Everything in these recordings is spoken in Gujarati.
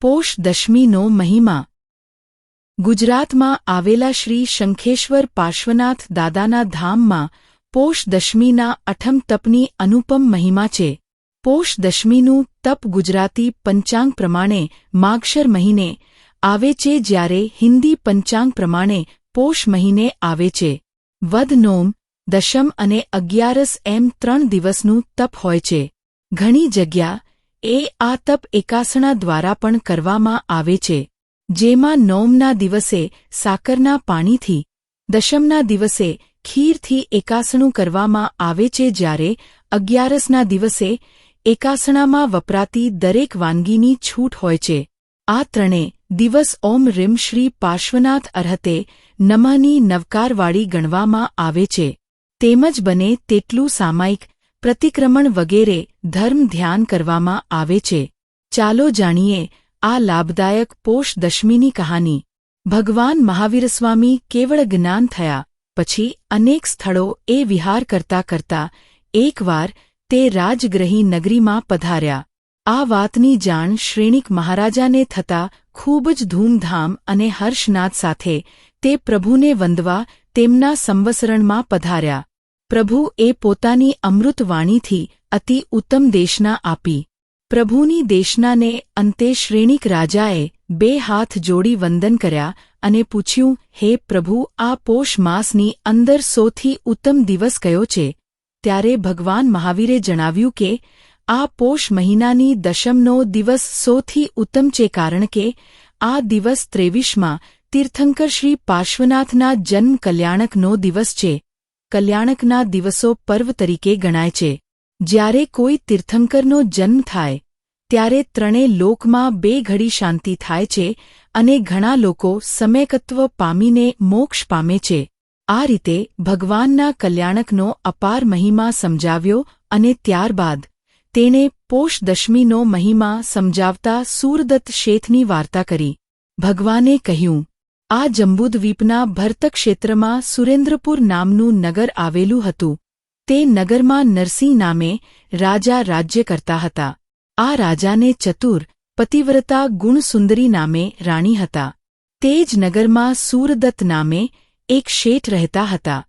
પોષ દશમીનો મહિમા ગુજરાતમાં આવેલા શ્રી શંખેશ્વર પાર્શ્વનાથ દાદાના ધામમાં પોષ દશમીના અઠમ તપની અનુપમ મહિમા છે. પોષ દશમીનું તપ ગુજરાતી પંચાંગ પ્રમાણે માગશર મહિને આવે છે, જ્યારે હિન્દી પંચાંગ પ્રમાણે પોષ મહિને આવે છે. વદ નોમ, દશમ અને 11 એમ 3 દિવસનું તપ હોય છે. ઘણી જગ્યાએ આ તપ એકાસણા દ્વારા પણ કરવામાં આવે છે, જેમાં નોમના દિવસે સાકરના પાણીથી, દશમના દિવસે ખીરથી એકાસણું કરવામાં આવે છે, જ્યારે 11ના દિવસે એકાસણામાં વપરાતી દરેક વાનગીની છૂટ હોય છે. આ ત્રણે દિવસ ઓમ રીમ શ્રી પાર્શ્વનાથ અર્હતે નમઃની નવકારવાળી ગણવામાં આવે છે. તેમજ બને તેટલું સામાયિક પ્રતિક્રમણ વગેરે ધર્મ ધ્યાન કરવામાં આવે છે. ચાલો જાણીએ આ લાભદાયક પોષ દશમીની કહાની. ભગવાન મહાવીરસ્વામી કેવળ જ્ઞાન થયા પછી અનેક સ્થળોએ વિહાર કરતા કરતા એકવાર તે રાજગ્રહી નગરીમાં પધાર્યા. આ વાતની જાણ શ્રેણિક મહારાજાને થતાં ખૂબ જ ધૂમધામ અને હર્ષનાદ સાથે તે પ્રભુને વંદવા તેમના સંવસરણમાં પધાર્યા. પ્રભુએ પોતાની અમૃતવાણીથી અતિ ઉત્તમ દેશના આપી. પ્રભુની દેશનાને અંતે શ્રેણિક રાજાએ 2 હાથ જોડી વંદન કર્યા અને પૂછ્યું, હે પ્રભુ, આ પોષ માસની અંદર સૌથી ઉત્તમ દિવસ કયો છે? ત્યારે ભગવાન મહાવીરે જણાવ્યું કે આ પોષ મહિનાની દશમનો દિવસ સૌથી ઉત્તમ છે, કારણ કે આ દિવસ 23માં તીર્થંકર શ્રી પાર્શ્વનાથના જન્મ કલ્યાણકનો દિવસ છે. કલ્યાણકના દિવસો પર્વ તરીકે ગણાય છે. જ્યારે કોઈ તીર્થંકરનો જન્મ થાય ત્યારે 3 લોકમાં 2 ઘડી શાંતિ થાય છે અને ઘણા લોકો સમ્યકત્વ પામીને મોક્ષ પામે છે. આ રીતે ભગવાનના કલ્યાણકનો અપાર મહિમા સમજાવ્યો અને ત્યારબાદ તેણે પોષ દશમીનો મહિમા સમજાવતા સૂરદત્ત શેઠની વાર્તા કરી. ભગવાને કહ્યું, આ જંબુદ્વીપના ભરતક ક્ષેત્રમાં સુરેન્દ્રપુર નામનું નગર આવેલું હતું. તે નગરમાં નરસિંહ નામે રાજા રાજ્ય કરતા હતા. આ રાજાને ચતુર, પતિવ્રતા ગુણસુંદરી નામે રાણી હતા. તે જ નગરમાં સૂરદત્ત નામે એક શેઠ રહેતા હતા.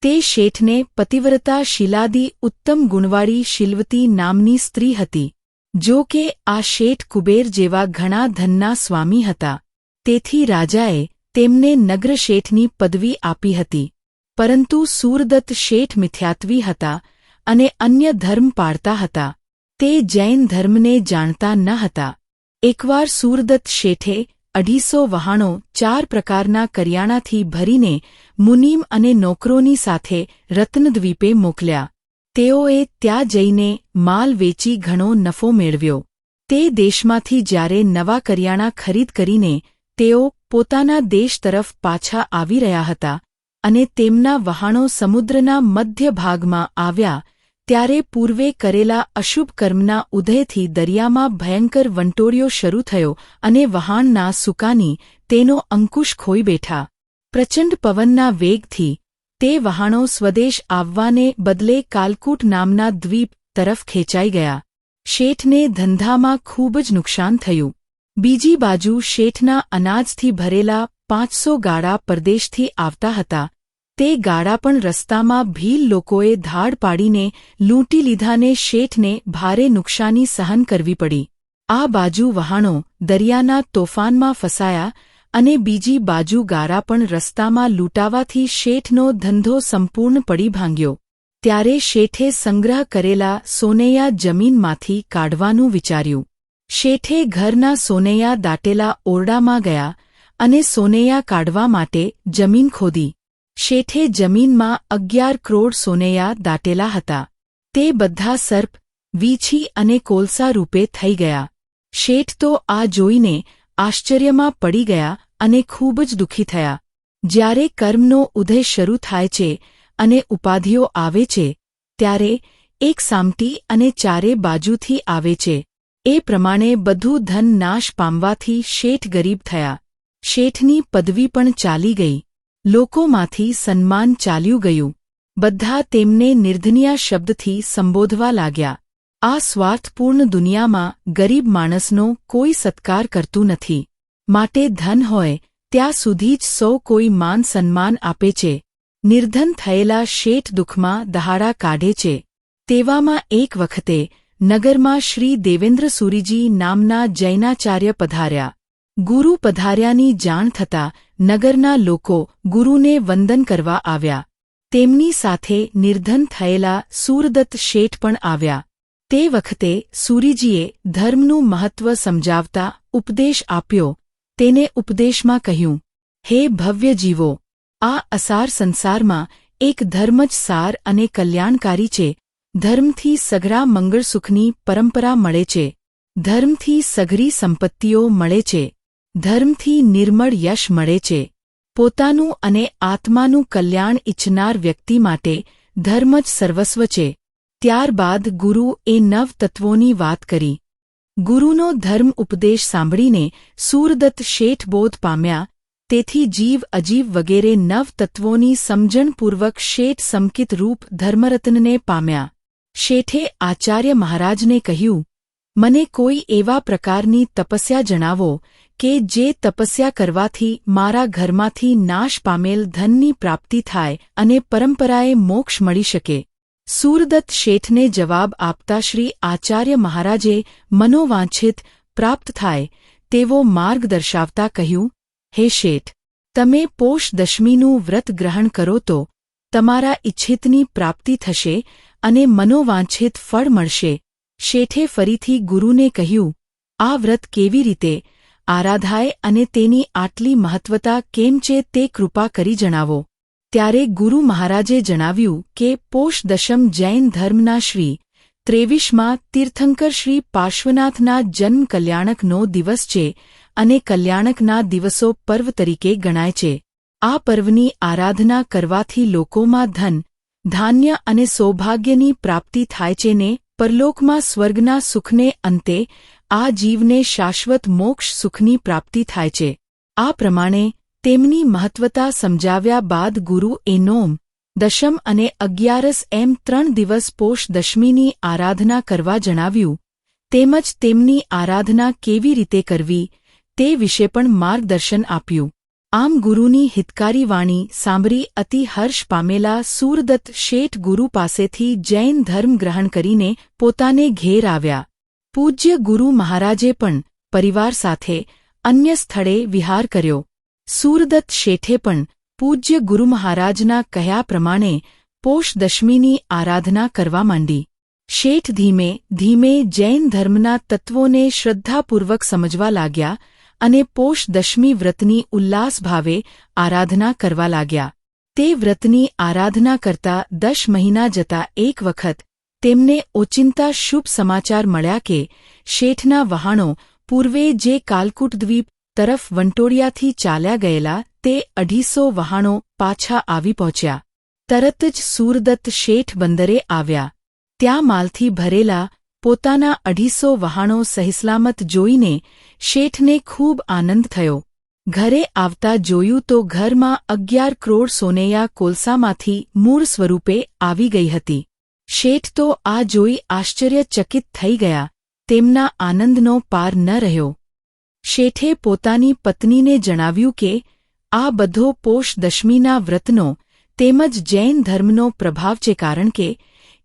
તે શેઠને પતિવ્રતા શીલાદી ઉત્તમ ગુણવાળી શીલવતી નામની સ્ત્રી હતી. જો કે આ શેઠ કુબેર જેવા ઘણા ધનના સ્વામી હતા. તેથી રાજાએ તેમને નગ્ર શેઠની પદવી આપી હતી. પરંતુ સૂરદત્ત શેઠ મિથ્યાત્વી હતા અને અન્ય ધર્મ પાળતા હતા. તે જૈન ધર્મને જાણતા ન હતા. એકવાર સૂરદત્ત શેઠે 250 વહાણો 4 પ્રકારના કરિયાણાથી ભરીને મુનિમ અને નોકરોની સાથે રત્નદ્વીપે મોકલ્યા. તેઓએ ત્યાં જઈને માલ વેચી ઘણો નફો મેળવ્યો. તે દેશમાંથી જ્યારે નવા કરિયાણા ખરીદ કરીને તેઓ પોતાના દેશ તરફ પાછા આવી રહ્યા હતા અને તેમના વહાણો સમુદ્રના મધ્ય ભાગમાં આવ્યા, ત્યારે પૂર્વે કરેલા અશુભ કર્મના ઉદયથી દરિયામાં ભયંકર વંટોળિયો શરૂ થયો અને વહાણના સુકાની તેનો અંકુશ ખોઈ બેઠા. પ્રચંડ પવનના વેગથી તે વહાણો સ્વદેશ આવવાને બદલે કાલકૂટ નામના દ્વીપ તરફ ખેંચાઈ ગયા. શેઠને ધંધામાં ખૂબ જ નુકસાન થયું. બીજી બાજુ શેઠના અનાજથી ભરેલા 500 ગાડા પરદેશથી આવતા હતા. તે ગાડા પણ રસ્તામાં ભીલ લોકોએ ધાડ પાડીને લૂંટી લીધાને શેઠને ભારે નુકસાની સહન કરવી પડી. આ બાજુ વહાણો દરિયાના તોફાનમાં ફસાયા અને બીજી બાજુ ગાડા પણ રસ્તામાં લૂંટાવાથી શેઠનો ધંધો સંપૂર્ણ પડી ભાંગ્યો. ત્યારે શેઠે સંગ્રહ કરેલા સોનૈયા જમીનમાંથી કાઢવાનું વિચાર્યું. શેઠે ઘરના સોનૈયા દાટેલા ઓરડામાં ગયા અને સોનૈયા કાઢવા માટે જમીન ખોદી. શેઠે જમીનમાં 11 કરોડ સોનૈયા દાટેલા હતા. તે બધા સર્પ, વીછી અને કોલસા રૂપે થઈ ગયા. શેઠ તો આ જોઈને આશ્ચર્યમાં પડી ગયા અને ખૂબ જ દુઃખી થયા. જ્યારે કર્મનો ઉદય શરૂ થાય છે અને ઉપાધિઓ આવે છે, ત્યારે એક સામટી અને ચારે બાજુથી આવે છે. એ પ્રમાણે બધું ધન નાશ પામવાથી શેઠ ગરીબ થયા. શેઠની પદવી પણ ચાલી ગઈ. લોકોમાંથી સન્માન ચાલ્યું ગયું. બધા તેમને નિર્ધનિયા શબ્દથી સંબોધવા લાગ્યા. આ સ્વાર્થપૂર્ણ દુનિયામાં ગરીબ માણસનો કોઈ સત્કાર કરતું નથી. માટે ધન હોય ત્યાં સુધી જ સૌ કોઈ માન સન્માન આપે છે. નિર્ધન થયેલા શેઠ દુઃખમાં દહાડા કાઢે છે. તેવામાં એક વખતે નગરમાં શ્રી દેવેન્દ્ર સુરીજી નામના જૈનાચાર્ય પધાર્યા. ગુરુ પધાર્યાની જાણ થતાં નગરના લોકો ગુરુને વંદન કરવા આવ્યા. તેમની સાથે નિર્ધન થયેલા સૂરદત્ત શેઠ પણ આવ્યા. તે વખતે સુરીજીએ ધર્મનું મહત્વ સમજાવતા ઉપદેશ આપ્યો. તેને ઉપદેશમાં કહ્યું, હે ભવ્ય જીવો, આ અસાર સંસારમાં એક ધર્મ જ સાર અને કલ્યાણકારી છે. ધર્મથી સઘળા મંગળસુખની પરંપરા મળે છે. ધર્મથી સઘળી સંપત્તિઓ મળે છે. ધર્મથી નિર્મળ યશ મળે છે. પોતાનું અને આત્માનું કલ્યાણ ઇચ્છનાર વ્યક્તિ માટે ધર્મ જ સર્વસ્વ છે. ત્યારબાદ ગુરુએ 9 તત્વોની વાત કરી. ગુરુનો ધર્મ ઉપદેશ સાંભળીને સૂરદત્ત શેઠ બોધ પામ્યા. તેથી જીવ અજીવ વગેરે 9 તત્વોની સમજણપૂર્વક શેઠ સમકિત રૂપ ધર્મરત્નને પામ્યા. શેઠે આચાર્ય મહારાજને કહ્યું, મને કોઈ એવા પ્રકારની તપસ્યા જણાવો કે જે તપસ્યા કરવાથી મારા ઘરમાંથી નાશ પામેલ ધનની પ્રાપ્તિ થાય અને પરંપરાએ મોક્ષ મળી શકે. સૂરદત્ત શેઠને જવાબ આપતા શ્રી આચાર્ય મહારાજે મનોવાંછિત પ્રાપ્ત થાય તેવો માર્ગ દર્શાવતા કહ્યું, હે શેઠ, તમે પોષ દશમીનું વ્રત ગ્રહણ કરો તો તમારા ઇચ્છિતની પ્રાપ્તિ થશે અને મનોવાંછિત ફળ મળશે. શેઠે ફરીથી ગુરુને કહ્યું, આ વ્રત કેવી રીતે આરાધાય અને તેની આટલી મહત્વતા કેમ છે તે કૃપા કરી જણાવો. ત્યારે ગુરુ મહારાજે જણાવ્યું કે પોષ દશમ જૈન ધર્મના શ્રી 23માં તીર્થંકર શ્રી પાર્શ્વનાથના જન્મ કલ્યાણકનો દિવસ છે અને કલ્યાણકના દિવસો પર્વ તરીકે ગણાય છે. આ પર્વની આરાધના કરવાથી લોકોમાં ધન, ધાન્ય અને સૌભાગ્યની પ્રાપ્તિ થાય છે ને પરલોકમાં સ્વર્ગના સુખને અંતે આ જીવને શાશ્વત મોક્ષ સુખની પ્રાપ્તિ થાય છે. આ પ્રમાણે તેમની મહત્વતા સમજાવ્યા બાદ ગુરુએ નોમ, દશમ અને 11 એમ 3 દિવસ પોષ દશમીની આરાધના કરવા જણાવ્યું. તેમજ તેમની આરાધના કેવી રીતે કરવી તે વિશે પણ માર્ગદર્શન આપ્યું. આમ ગુરુની હિતકારી વાણી સાંભળી અતિ હર્ષ પામેલા સૂરદત્ત શેઠ ગુરુ પાસેથી જૈન ધર્મ ગ્રહણ કરીને પોતાને ઘેર આવ્યા. પૂજ્ય ગુરુ મહારાજે પણ પરિવાર સાથે અન્ય સ્થળે વિહાર કર્યો. સૂરદત્ત શેઠે પણ પૂજ્ય ગુરુ મહારાજના કહ્યા પ્રમાણે પોષ દશમીની આરાધના કરવા માંડી. શેઠ ધીમે ધીમે જૈન ધર્મના તત્વોને શ્રદ્ધાપૂર્વક સમજવા લાગ્યા અને પોષ દશમી વ્રતની ઉલ્લાસભાવે આરાધના કરવા લાગ્યા. તે વ્રતની આરાધના કરતા 10 મહિના જતા એક વખત તેમને ઓચિંતા શુભ સમાચાર મળ્યા કે શેઠના વહાણો પૂર્વે જે કાલકુટ દ્વીપ તરફ વંટોળિયાથી ચાલ્યા ગયેલા તે 250 વહાણો પાછા આવી પહોંચ્યા. તરત જ સૂરદત્ત શેઠ બંદરે આવ્યા. ત્યાં માલથી ભરેલા પોતાના 250 વહાણો સહીસલામત જોઈને શેઠને ખૂબ આનંદ થયો. ઘરે આવતા જોયું તો ઘરમાં 11 કરોડ સોનૈયા કોલસામાંથી મૂળ સ્વરૂપે આવી ગઈ હતી. શેઠ તો આ જોઈ આશ્ચર્યચકિત થઈ ગયા. તેમના આનંદનો પાર ન રહ્યો. શેઠે પોતાની પત્નીને જણાવ્યું કે આ બધો પોષ દશમીના વ્રતનો તેમજ જૈન ધર્મનો પ્રભાવ છે, કારણ કે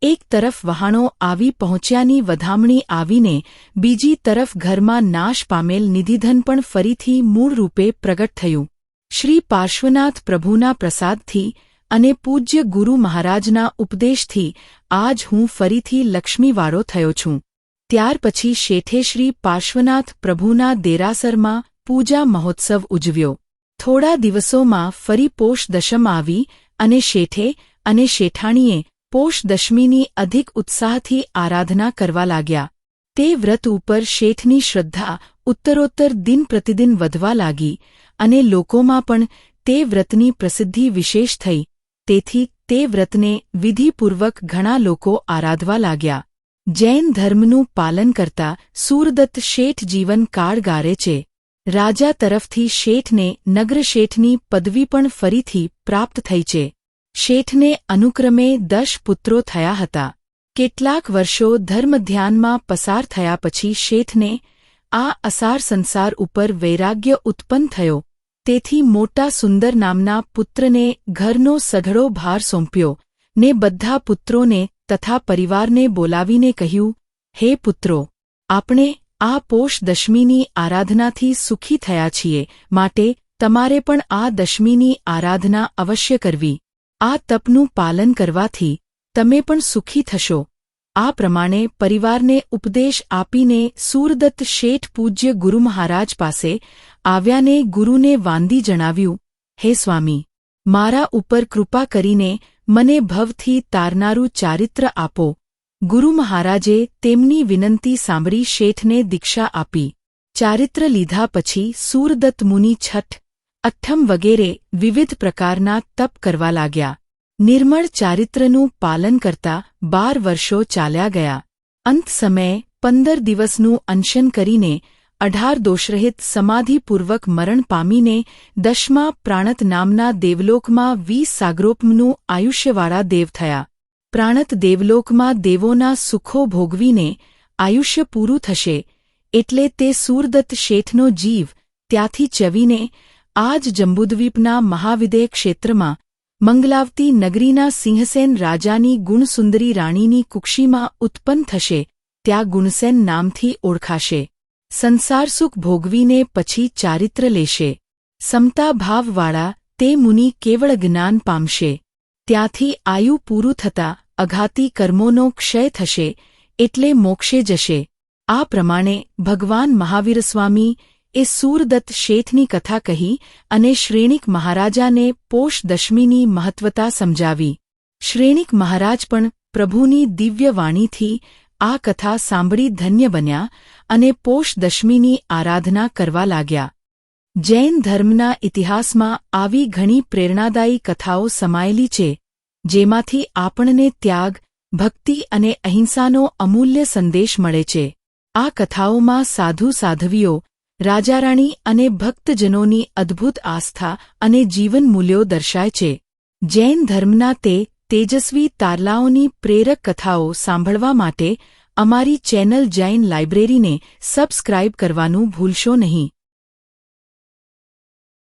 એક તરફ વહાણો આવી પહોંચ્યાની વધામણી આવીને બીજી તરફ ઘરમાં નાશ પામેલ નિધિધન પણ ફરીથી મૂળ રૂપે પ્રગટ થયું. શ્રી પાર્શ્વનાથ પ્રભુના પ્રસાદથી અને પૂજ્ય ગુરુ મહારાજના ઉપદેશથી આજ હું ફરીથી લક્ષ્મીવાળો થયો છું. ત્યાર પછી શેઠે શ્રી પાર્શ્વનાથ પ્રભુના દેરાસરમાં પૂજા મહોત્સવ ઉજવ્યો. થોડા દિવસોમાં ફરી પોષ દશમ આવી અને શેઠે અને શેઠાણીએ પોષ દશમીની અધિક ઉત્સાહથી આરાધના કરવા લાગ્યા. તે વ્રત ઉપર શેઠની શ્રદ્ધા ઉત્તરોત્તર દિન પ્રતિદિન વધવા લાગી અને લોકોમાં પણ તે વ્રતની પ્રસિદ્ધિ વિશેષ થઈ. તેથી તે વ્રતને વિધિપૂર્વક ઘણા લોકો આરાધવા લાગ્યા. જૈન ધર્મનું પાલન કરતા સૂરદત્ત શેઠ જીવન કાળ ગારે છે. રાજા તરફથી શેઠને નગ્ર શેઠની પદવી પણ ફરીથી પ્રાપ્ત થઈ છે. શેઠને અનુક્રમે 10 પુત્રો થયા હતા. કેટલાક વર્ષો ધર્મધ્યાનમાં પસાર થયા પછી શેઠને આ અસાર સંસાર ઉપર વૈરાગ્ય ઉત્પન્ન થયો, તેથી મોટા સુંદર નામના પુત્રને ઘરનો સઘળો ભાર સોંપ્યો ને બધા પુત્રોને તથા પરિવારને બોલાવીને કહ્યું, હે પુત્રો, આપણે આ પોષ દશમીની આરાધનાથી સુખી થયા છીએ, માટે તમારે પણ આ દશમીની આરાધના અવશ્ય કરવી. આ તપનું પાલન કરવાથી તમે પણ સુખી થશો. આ પ્રમાણે પરિવારને ઉપદેશ આપીને સૂરદત્ત શેઠ પૂજ્ય ગુરુ મહારાજ પાસે આવ્યાને ગુરુને વાંદી જણાવ્યું, હે સ્વામી, મારા ઉપર કૃપા કરીને મને ભવથી તારનારું ચારિત્ર આપો. ગુરુ મહારાજે તેમની વિનંતી સાંભળી શેઠને દીક્ષા આપી. ચારિત્ર લીધા પછી સૂરદત્ત મુનિ છઠ, અઠ્ઠમ વગેરે વિવિધ પ્રકારના તપ કરવા લાગ્યા. નિર્મળ ચારિત્રનું પાલન કરતા 12 વર્ષો ચાલ્યા ગયા. અંત સમયે 15 દિવસનું અનશન કરીને 18 દોષરહિત સમાધિપૂર્વક મરણ પામીને 10મા પ્રાણત નામના દેવલોકમાં 20 સાગરોપમનું આયુષ્યવાળા દેવ થયા. પ્રાણત દેવલોકમાં દેવોના સુખો ભોગવીને આયુષ્ય પૂરું થશે એટલે તે સૂરદત્ત શેઠનો જીવ ત્યાંથી ચવીને આજ જંબુદ્વીપના મહાવિદેય ક્ષેત્રમાં મંગલાવતી નગરીના સિંહસેન રાજાની ગુણસુંદરી રાણીની કુક્ષીમાં ઉત્પન્ન થશે, ત્યાં ગુણસેન નામથી ઓળખાશે. સંસારસુખ ભોગવીને પછી ચારિત્ર લેશે. સમતા ભાવવાળા તે મુનિ કેવળ જ્ઞાન પામશે. ત્યાંથી આયુ પૂરું થતાં અઘાતી કર્મોનો ક્ષય થશે એટલે મોક્ષે જશે. આ પ્રમાણે ભગવાન મહાવીર સ્વામી એ સૂરદત્ત શેઠની કથા કહી અને શ્રેણિક મહારાજાને પોષ દશમીની મહત્વતા સમજાવી. શ્રેણિક મહારાજ પણ પ્રભુની દિવ્ય વાણીથી આ કથા સાંભળી ધન્ય બન્યા અને પોષ દશમીની આરાધના કરવા લાગ્યા. જૈન ધર્મના ઇતિહાસમાં આવી ઘણી પ્રેરણાદાયી કથાઓ સમાયેલી છે, જેમાંથી આપણને ત્યાગ, ભક્તિ અને અહિંસાનો અમૂલ્ય સંદેશ મળે છે. આ કથાઓમાં સાધુ સાધ્વીઓ, રાજારાણી અને ભક્તજનોની અદ્ભુત આસ્થા અને જીવન મૂલ્યો દર્શાય છે. જૈન ધર્મના તે તેજસ્વી તારલાઓની પ્રેરક કથાઓ સાંભળવા માટે અમારી ચેનલ જૈન લાઇબ્રેરીને સબસ્ક્રાઇબ કરવાનું ભૂલશો નહીં.